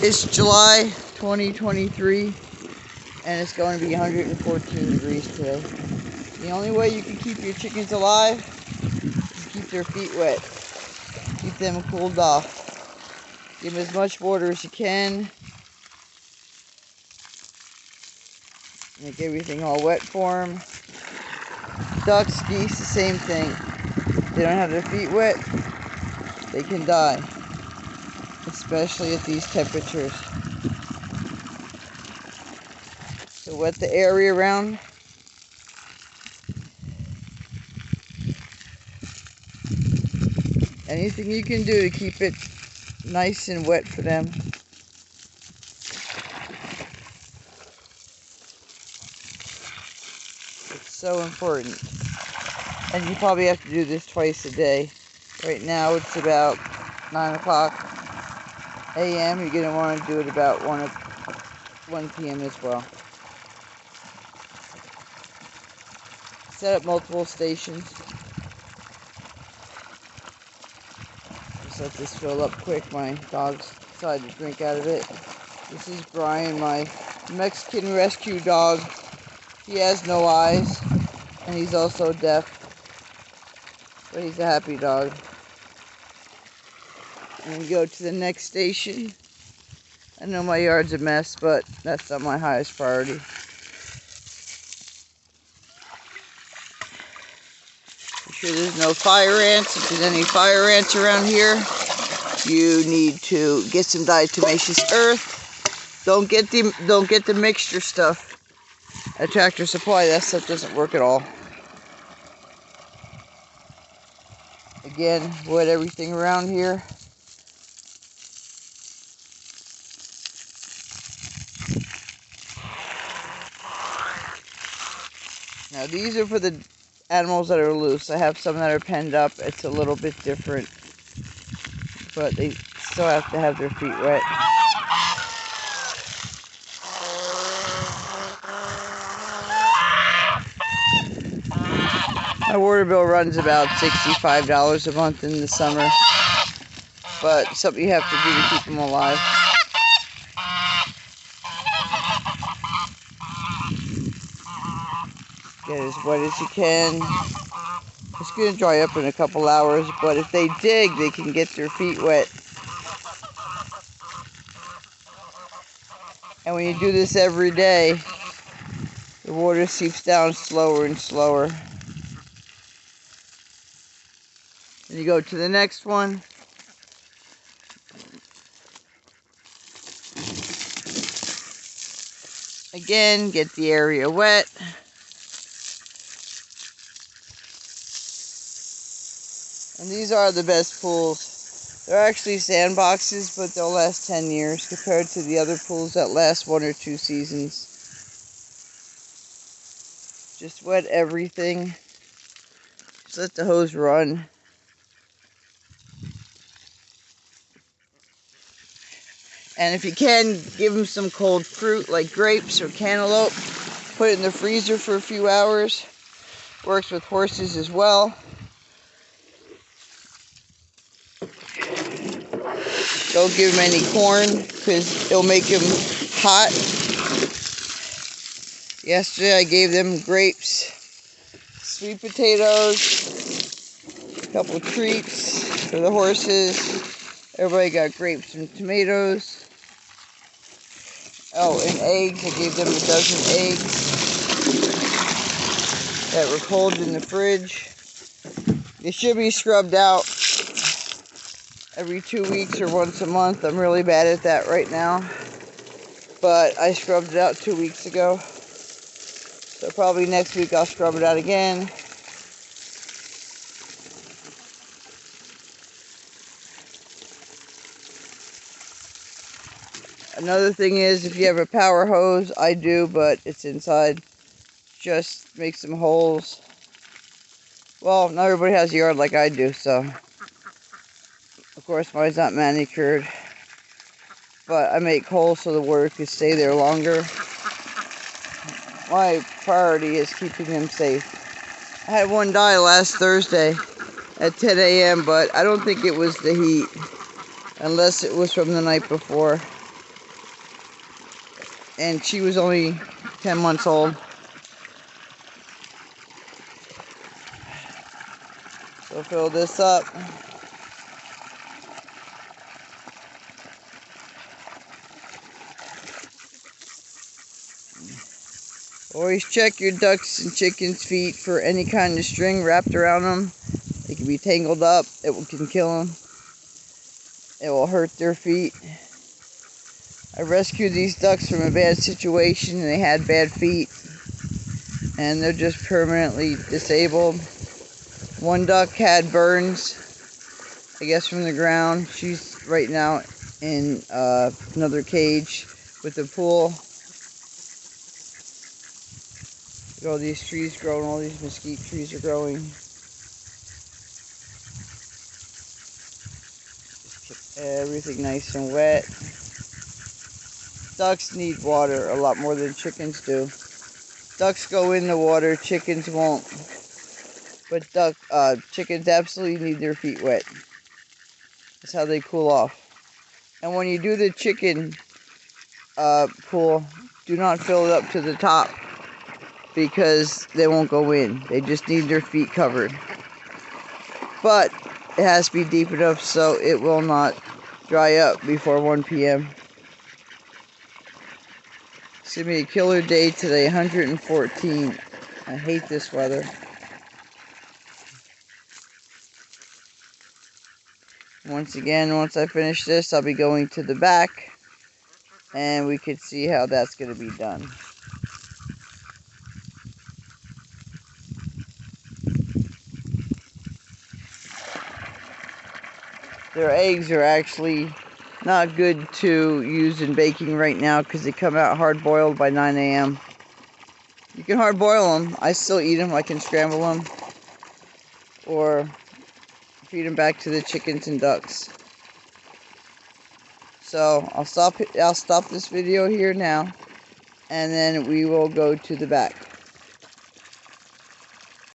It's July 2023 and it's going to be 114 degrees today. The only way you can keep your chickens alive is keep their feet wet. Keep them cooled off. Give them as much water as you can. Make everything all wet for them. Ducks, geese, the same thing. If they don't have their feet wet, they can die. Especially at these temperatures. So wet the area around. Anything you can do to keep it nice and wet for them. It's so important. And you probably have to do this twice a day. Right now it's about 9 o'clock a.m. You're going to want to do it about 1 p.m. as well. Set up multiple stations. Just let this fill up quick. My dogs decided to drink out of it. This is Brian, my Mexican rescue dog. He has no eyes, and he's also deaf. But he's a happy dog. And we go to the next station. I know my yard's a mess, but that's not my highest priority. Make sure there's no fire ants. If there's any fire ants around here, you need to get some diatomaceous earth. Don't get the mixture stuff at Tractor Supply. That stuff doesn't work at all. Again, wet everything around here. Now these are for the animals that are loose. I have some that are penned up. It's a little bit different, but they still have to have their feet wet. My water bill runs about $65 a month in the summer, but something you have to do to keep them alive. Get as wet as you can. It's going to dry up in a couple hours, but if they dig, they can get their feet wet. And when you do this every day, the water seeps down slower and slower. And you go to the next one. Again, get the area wet. And these are the best pools. They're actually sandboxes, but they'll last 10 years compared to the other pools that last 1 or 2 seasons. Just wet everything. Just let the hose run. And if you can, give them some cold fruit like grapes or cantaloupe. Put it in the freezer for a few hours. Works with horses as well. Don't give them any corn because it'll make them hot. Yesterday I gave them grapes, sweet potatoes, a couple of treats for the horses. Everybody got grapes and tomatoes. Oh, and eggs. I gave them a dozen eggs that were cold in the fridge. They should be scrubbed out every 2 weeks or once a month. I'm really bad at that right now. But I scrubbed it out 2 weeks ago. So probably next week I'll scrub it out again. Another thing is, if you have a power hose, I do, but it's inside. Just make some holes. Well, not everybody has a yard like I do, so. Of course, mine's not manicured. But I make holes so the water can stay there longer. My priority is keeping them safe. I had one die last Thursday at 10 a.m., but I don't think it was the heat, unless it was from the night before. and she was only 10 months old. So fill this up. Always check your ducks and chickens' feet for any kind of string wrapped around them. They can be tangled up. It can kill them. It will hurt their feet. I rescued these ducks from a bad situation. They had bad feet, and they're just permanently disabled. One duck had burns, I guess, from the ground. She's right now in another cage with the pool. Look at all these trees growing, all these mesquite trees are growing. Just keep everything nice and wet. Ducks need water a lot more than chickens do. Ducks go in the water, chickens won't. But chickens absolutely need their feet wet. That's how they cool off. And when you do the chicken pool, do not fill it up to the top, because they won't go in. They just need their feet covered. But it has to be deep enough so it will not dry up before 1 p.m. It's going to be a killer day today, 114. I hate this weather. Once again, once I finish this, I'll be going to the back, and we could see how that's going to be done. Their eggs are actually not good to use in baking right now because they come out hard boiled by 9 a.m. You can hard boil them. I still eat them. I can scramble them or feed them back to the chickens and ducks. So I'll stop this video here now, and then we will go to the back.